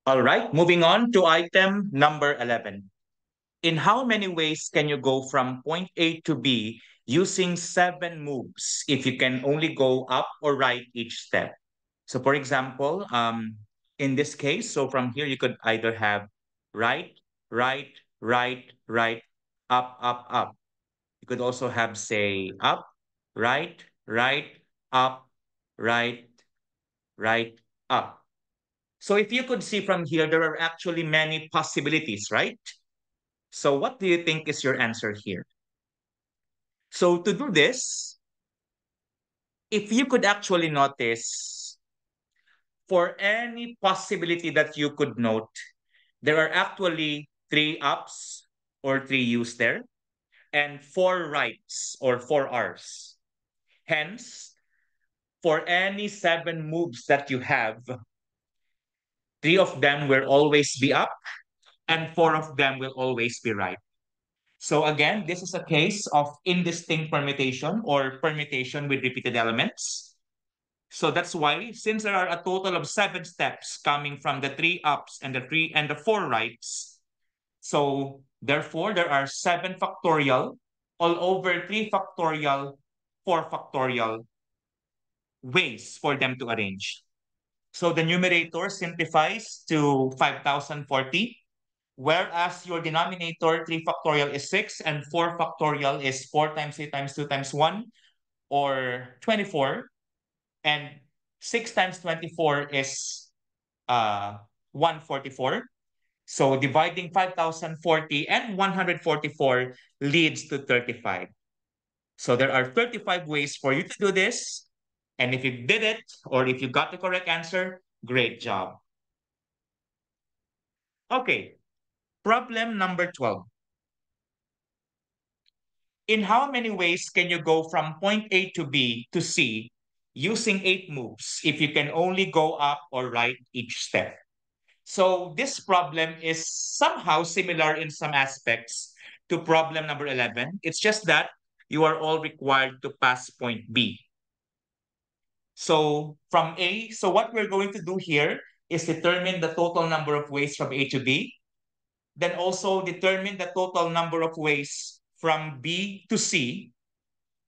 All right, moving on to item number 11. In how many ways can you go from point A to B using 7 moves if you can only go up or right each step? So, for example, in this case, so from here, you could either have right, right, right, right, up, up, up. You could also have, say, up, right, right, up, right, right, up. So if you could see from here, there are actually many possibilities, right? So what do you think is your answer here? So to do this, if you could actually notice, for any possibility that you could note, there are actually 3 ups or 3 U's there and 4 rights or 4 R's. Hence, for any 7 moves that you have, 3 of them will always be up and 4 of them will always be right. So again, this is a case of indistinct permutation or permutation with repeated elements. So that's why, since there are a total of 7 steps coming from the 3 ups and the 4 rights, so therefore there are 7 factorial all over 3 factorial, 4 factorial ways for them to arrange. So the numerator simplifies to 5040, whereas your denominator 3 factorial is 6 and 4 factorial is 4 times 3 times 2 times 1 or 24, and 6 times 24 is 144. So dividing 5040 and 144 leads to 35. So there are 35 ways for you to do this. And if you did it, or if you got the correct answer, great job. Okay, problem number 12. In how many ways can you go from point A to B to C using 8 moves if you can only go up or right each step? So this problem is somehow similar in some aspects to problem number 11. It's just that you are all required to pass point B. So from A, so what we're going to do here is determine the total number of ways from A to B, then also determine the total number of ways from B to C,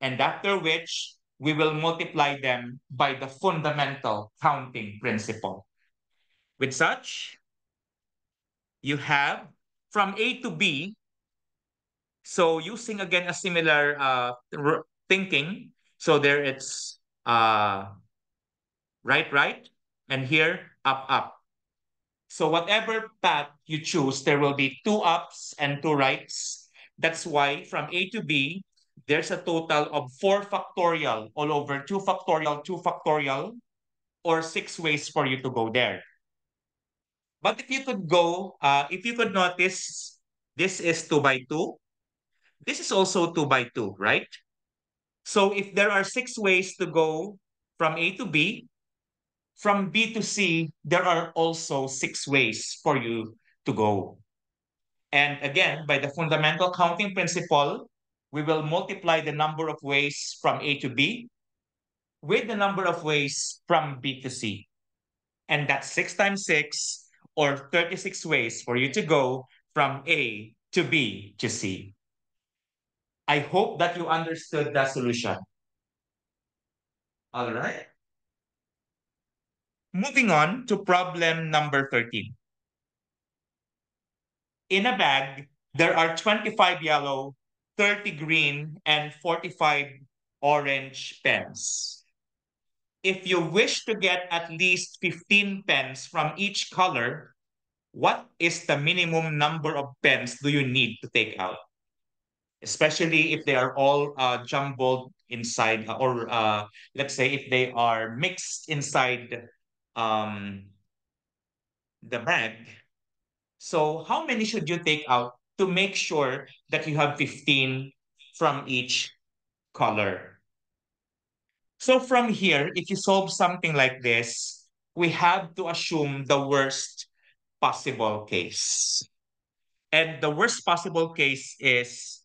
and after which we will multiply them by the fundamental counting principle. With such, you have from A to B, so using again a similar thinking, so there it's right, right, and here up, up. So whatever path you choose, there will be 2 ups and 2 rights. That's why from A to B, there's a total of 4 factorial all over 2 factorial, 2 factorial, or 6 ways for you to go there. But if you could notice, this is 2 by 2. This is also 2 by 2, right? So if there are 6 ways to go from A to B, from B to C, there are also 6 ways for you to go. And again, by the fundamental counting principle, we will multiply the number of ways from A to B with the number of ways from B to C. And that's 6 times 6 or 36 ways for you to go from A to B to C. I hope that you understood the solution. All right. Moving on to problem number 13. In a bag, there are 25 yellow, 30 green, and 45 orange pens. If you wish to get at least 15 pens from each color, what is the minimum number of pens do you need to take out? Especially if they are all jumbled inside, or let's say if they are mixed inside um, the bag. So how many should you take out to make sure that you have 15 from each color? So from here, if you solve something like this, we have to assume the worst possible case. And the worst possible case is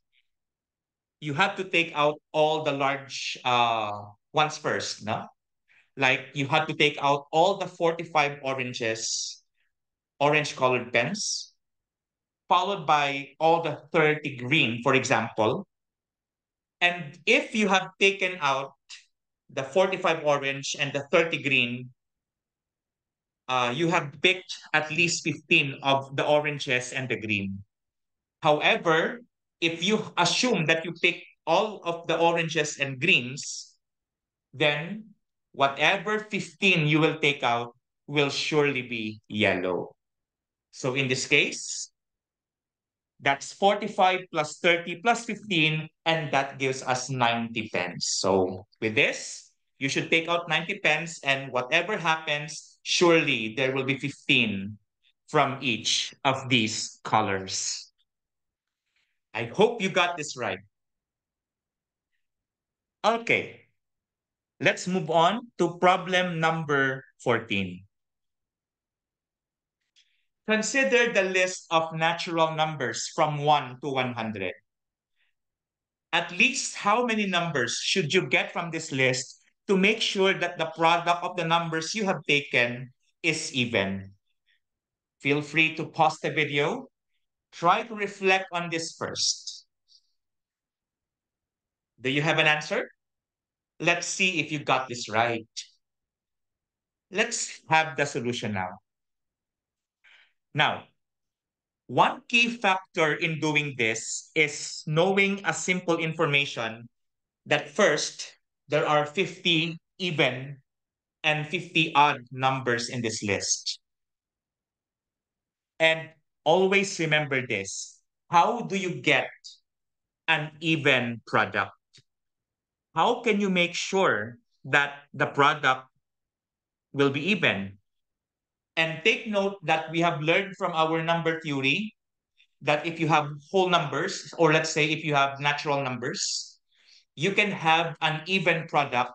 you have to take out all the large ones first, no? Like you have to take out all the 45 oranges orange colored pens, followed by all the 30 green, for example. And if you have taken out the 45 orange and the 30 green, you have picked at least 15 of the oranges and the green. However, if you assume that you pick all of the oranges and greens, then whatever 15 you will take out will surely be yellow. So in this case, that's 45 plus 30 plus 15, and that gives us 90 pence. So with this, you should take out 90 pence, and whatever happens, surely there will be 15 from each of these colors. I hope you got this right. Okay, let's move on to problem number 14. Consider the list of natural numbers from 1 to 100. At least how many numbers should you get from this list to make sure that the product of the numbers you have taken is even? Feel free to pause the video. Try to reflect on this first. Do you have an answer? Let's see if you got this right. Let's have the solution now. Now, one key factor in doing this is knowing a simple information that first, there are 50 even and 50 odd numbers in this list. And always remember this. How do you get an even product? How can you make sure that the product will be even? And take note that we have learned from our number theory that if you have whole numbers, or let's say if you have natural numbers, you can have an even product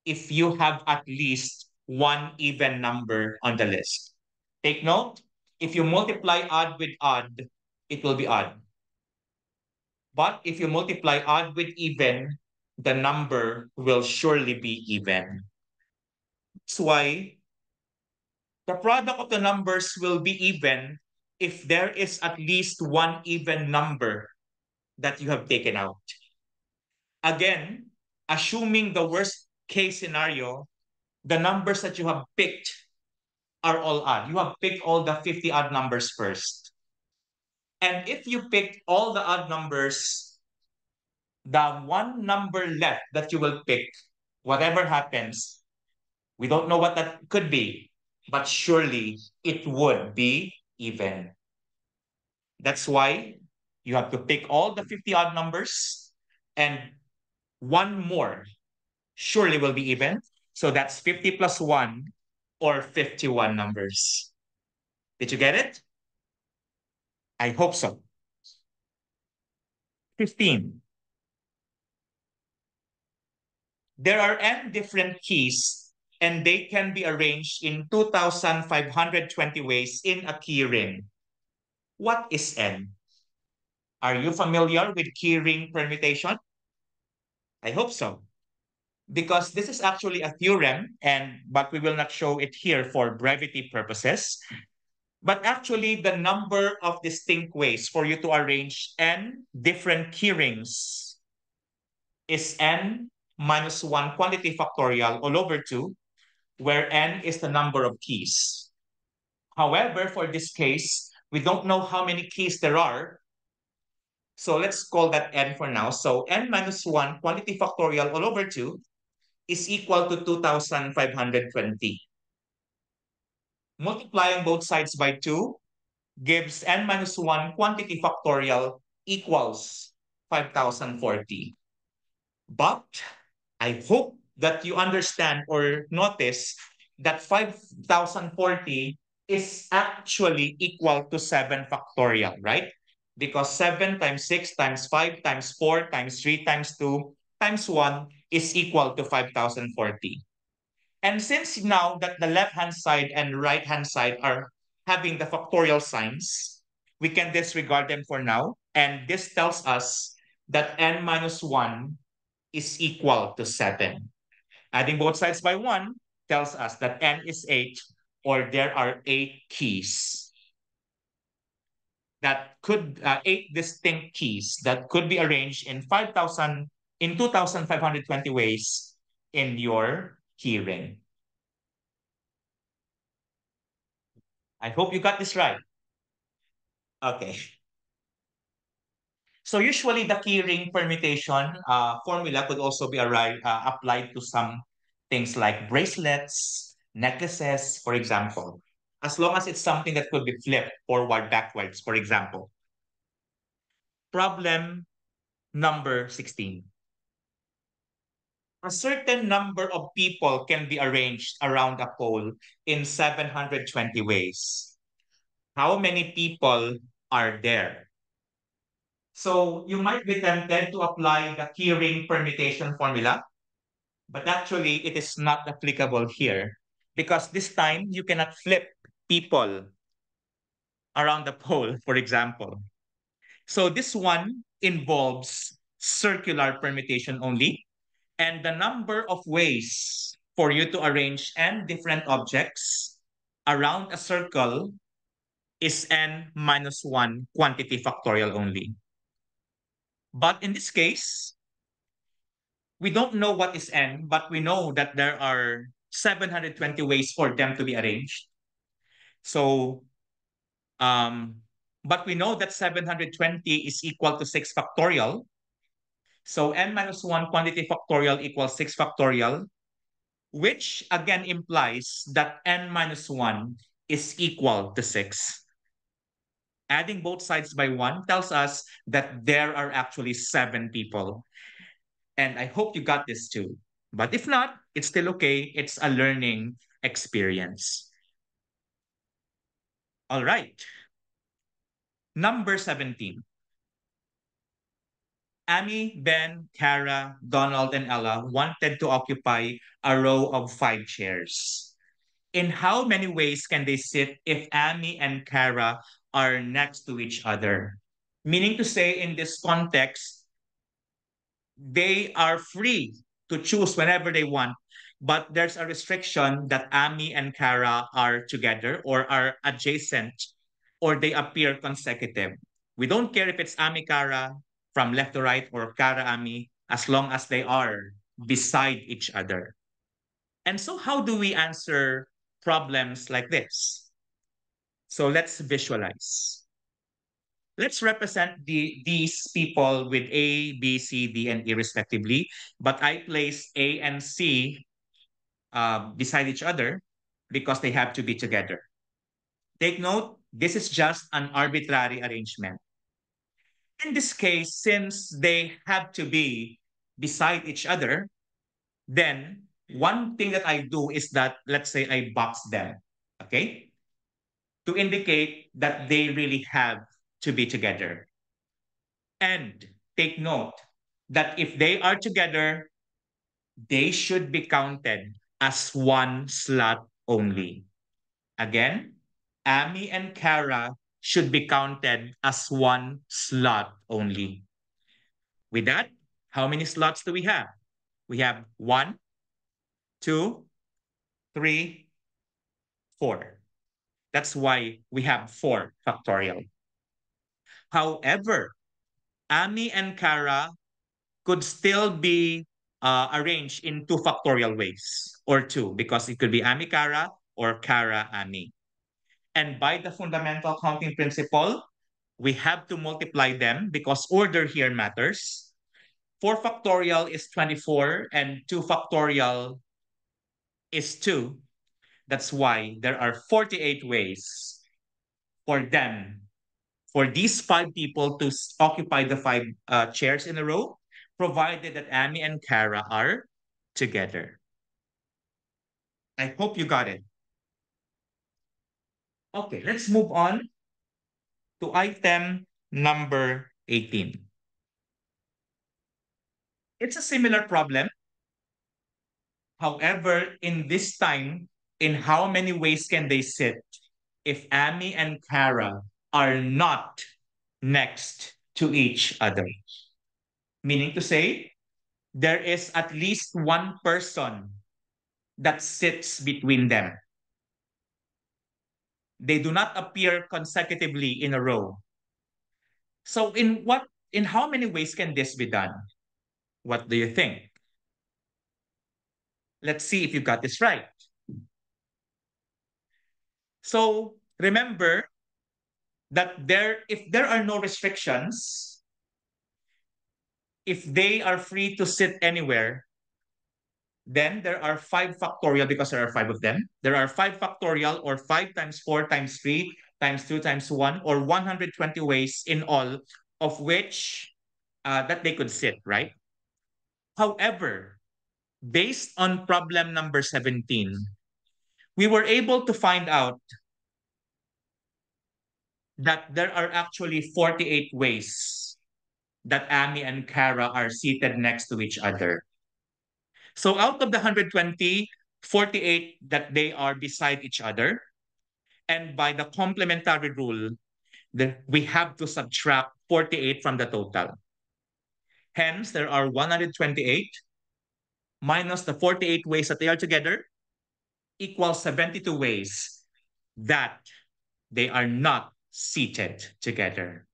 if you have at least one even number on the list. Take note, if you multiply odd with odd, it will be odd. But if you multiply odd with even, the number will surely be even. That's why the product of the numbers will be even if there is at least one even number that you have taken out. Again, assuming the worst case scenario, the numbers that you have picked are all odd. You have picked all the 50 odd numbers first. And if you picked all the odd numbers, the one number left that you will pick, whatever happens, we don't know what that could be, but surely it would be even. That's why you have to pick all the 50 odd numbers and one more surely will be even. So that's 50 plus 1 or 51 numbers. Did you get it? I hope so. 15. There are n different keys and they can be arranged in 2,520 ways in a key ring. What is n? Are you familiar with key ring permutation? I hope so. Because this is actually a theorem, but we will not show it here for brevity purposes. But actually, the number of distinct ways for you to arrange n different key rings is n minus 1 quantity factorial all over 2, where n is the number of keys. However, for this case, we don't know how many keys there are. So let's call that n for now. So n minus 1 quantity factorial all over 2 is equal to 2,520. Multiplying both sides by 2 gives n minus 1 quantity factorial equals 5,040. But I hope that you understand or notice that 5,040 is actually equal to 7 factorial, right? Because 7 times 6 times 5 times 4 times 3 times 2 times 1 is equal to 5,040. And since now that the left-hand side and right-hand side are having the factorial signs, we can disregard them for now. And this tells us that n minus 1 is equal to 7. Adding both sides by 1 tells us that n is 8, or there are 8 keys. that could eight distinct keys that could be arranged in 2,520 ways in your keyring. I hope you got this right. Okay. So usually the keyring permutation formula could also be applied to some things like bracelets, necklaces, for example, as long as it's something that could be flipped forward, backwards, for example. Problem number 16. A certain number of people can be arranged around a pole in 720 ways. How many people are there? So you might be tempted to apply the keyring permutation formula, but actually it is not applicable here because this time you cannot flip people around the pole, for example. So this one involves circular permutation only, and the number of ways for you to arrange n different objects around a circle is n minus 1 quantity factorial only. But in this case, we don't know what is n, but we know that there are 720 ways for them to be arranged. So, but we know that 720 is equal to 6 factorial. So n minus 1 quantity factorial equals 6 factorial, which again implies that n minus 1 is equal to 6. Adding both sides by 1 tells us that there are actually 7 people. And I hope you got this too. But if not, it's still okay. It's a learning experience. All right. Number 17. Amy, Ben, Kara, Donald, and Ella wanted to occupy a row of 5 chairs. In how many ways can they sit if Amy and Kara are next to each other? Meaning to say, in this context, they are free to choose whenever they want, but there's a restriction that Amy and Kara are together or are adjacent or they appear consecutive. We don't care if it's Amy Kara from left to right or Kara Amy, as long as they are beside each other. And so, how do we answer problems like this? So, let's visualize. Let's represent these people with A, B, C, D, and E respectively. But I place A and C beside each other because they have to be together. Take note, this is just an arbitrary arrangement. In this case, since they have to be beside each other, then one thing that I do is that, let's say I box them, okay? To indicate that they really have to be together. And take note that if they are together, they should be counted as one slot only. Again, Amy and Kara should be counted as one slot only. With that, how many slots do we have? We have 1, 2, 3, 4. That's why we have 4 factorial. However, Amy and Kara could still be arranged in 2 factorial ways or 2 because it could be Amy Kara or Kara Amy. And by the fundamental counting principle, we have to multiply them because order here matters. 4 factorial is 24 and 2 factorial is 2. That's why there are 48 ways for them, for these 5 people to occupy the 5 chairs in a row, provided that Amy and Kara are together. I hope you got it. Okay, let's move on to item number 18. It's a similar problem. However, in this time, in how many ways can they sit if Amy and Kara are not next to each other? Meaning to say, there is at least one person that sits between them. They do not appear consecutively in a row. So in how many ways can this be done? What do you think? Let's see if you got this right. So remember that if there are no restrictions, if they are free to sit anywhere, then there are 5 factorial because there are 5 of them. There are 5 factorial or 5 times 4 times 3 times 2 times 1 or 120 ways in all of which that they could sit, right? However, based on problem number 17, we were able to find out that there are actually 48 ways that Amy and Kara are seated next to each other. So out of the 120, 48 that they are beside each other. And by the complementary rule, we have to subtract 48 from the total. Hence, there are 128 minus the 48 ways that they are together equals 72 ways that they are not seated together.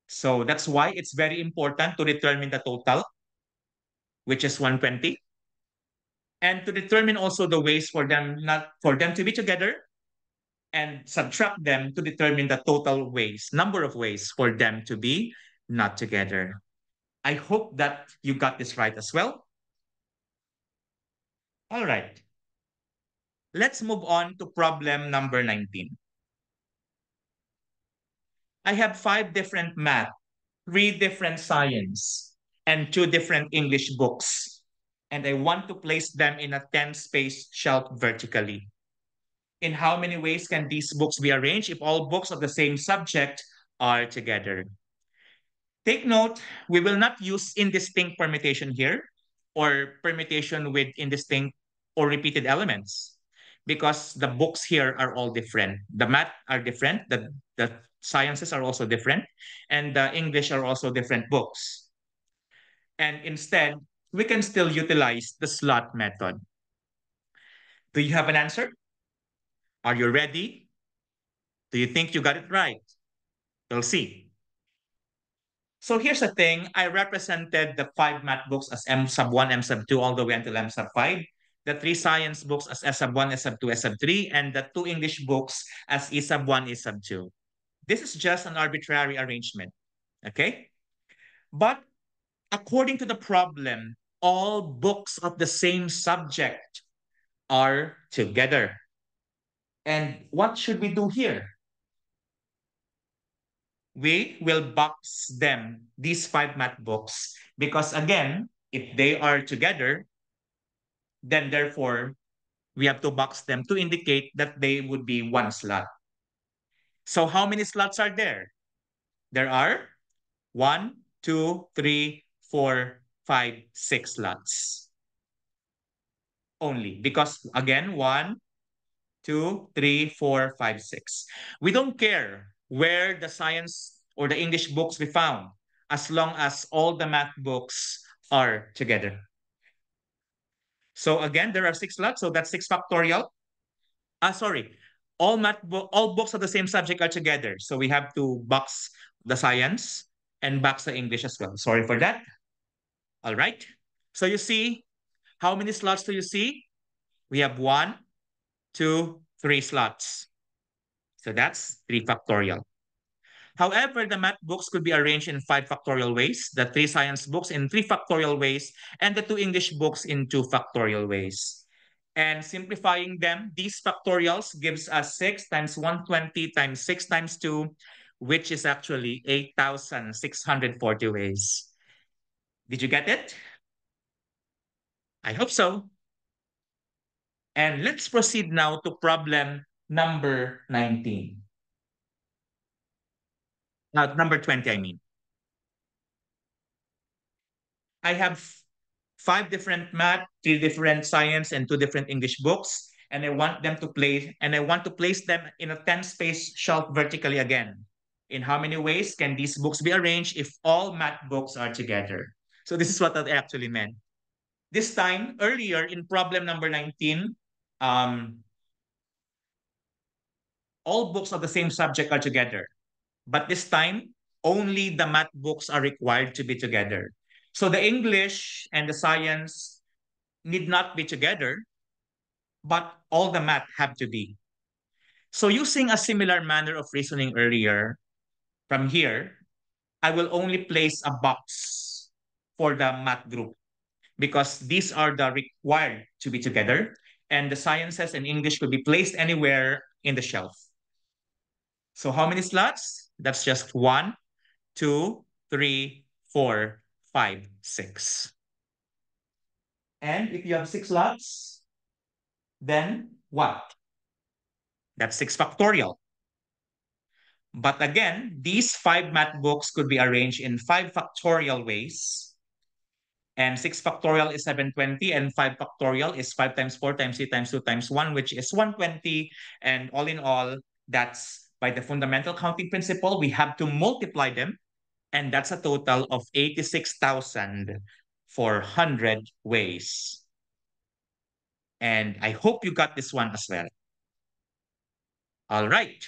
So that's why it's very important to determine the total, which is 120, and to determine also the ways for them to be together and subtract them to determine the total ways, number of ways for them to be not together. I hope that you got this right as well. All right. Let's move on to problem number 19. I have 5 different math, 3 different science, and 2 different English books. And I want to place them in a 10-space shelf vertically. In how many ways can these books be arranged if all books of the same subject are together? Take note, we will not use indistinct permutation here or permutation with indistinct or repeated elements because the books here are all different. The math are different, the sciences are also different, and the English are also different books. And instead, we can still utilize the slot method. Do you have an answer? Are you ready? Do you think you got it right? We'll see. So here's the thing. I represented the 5 math books as M sub 1, M sub 2, all the way until M sub 5. The 3 science books as S sub 1, S sub 2, S sub 3, and the 2 English books as E sub 1, E sub 2. This is just an arbitrary arrangement. Okay? But according to the problem, all books of the same subject are together. And what should we do here? We will box them, these 5 math books, because again, if they are together, then therefore we have to box them to indicate that they would be 1 slot. So how many slots are there? There are 1, 2, 3, 4, 5, 6 slots only, because again, 1, 2, 3, 4, 5, 6. We don't care where the science or the English books we found, as long as all the math books are together. So again, there are 6 slots, so that's 6 factorial. Sorry, all books of the same subject are together. So we have to box the science and box the English as well. Sorry for that. All right. So you see, how many slots do you see? We have 1, 2, 3 slots. So that's 3 factorial. However, the math books could be arranged in 5 factorial ways, the 3 science books in 3 factorial ways, and the 2 English books in 2 factorial ways. And simplifying them, these factorials gives us 6 times 120 times 6 times 2, which is actually 8,640 ways. Did you get it? I hope so. And let's proceed now to problem number 19. Number 20, I mean. I have 5 different math, 3 different science, and 2 different English books. And I want to place them in a 10-space shelf vertically again. In how many ways can these books be arranged if all math books are together? So this is what I actually meant. This time, earlier in problem number 19, all books of the same subject are together. But this time, only the math books are required to be together. So the English and the science need not be together, but all the math have to be. So using a similar manner of reasoning earlier, from here, I will only place a box for the math group because these are the required to be together, and the sciences and English could be placed anywhere in the shelf. So how many slots? That's just one, two, three, four, five, six. And if you have six slots, then what? That's 6 factorial. But again, these five math books could be arranged in 5 factorial ways. And 6 factorial is 720, and 5 factorial is 5 times 4 times 3 times 2 times 1, which is 120. And all in all, that's by the fundamental counting principle, we have to multiply them. And that's a total of 86,400 ways. And I hope you got this one as well. All right.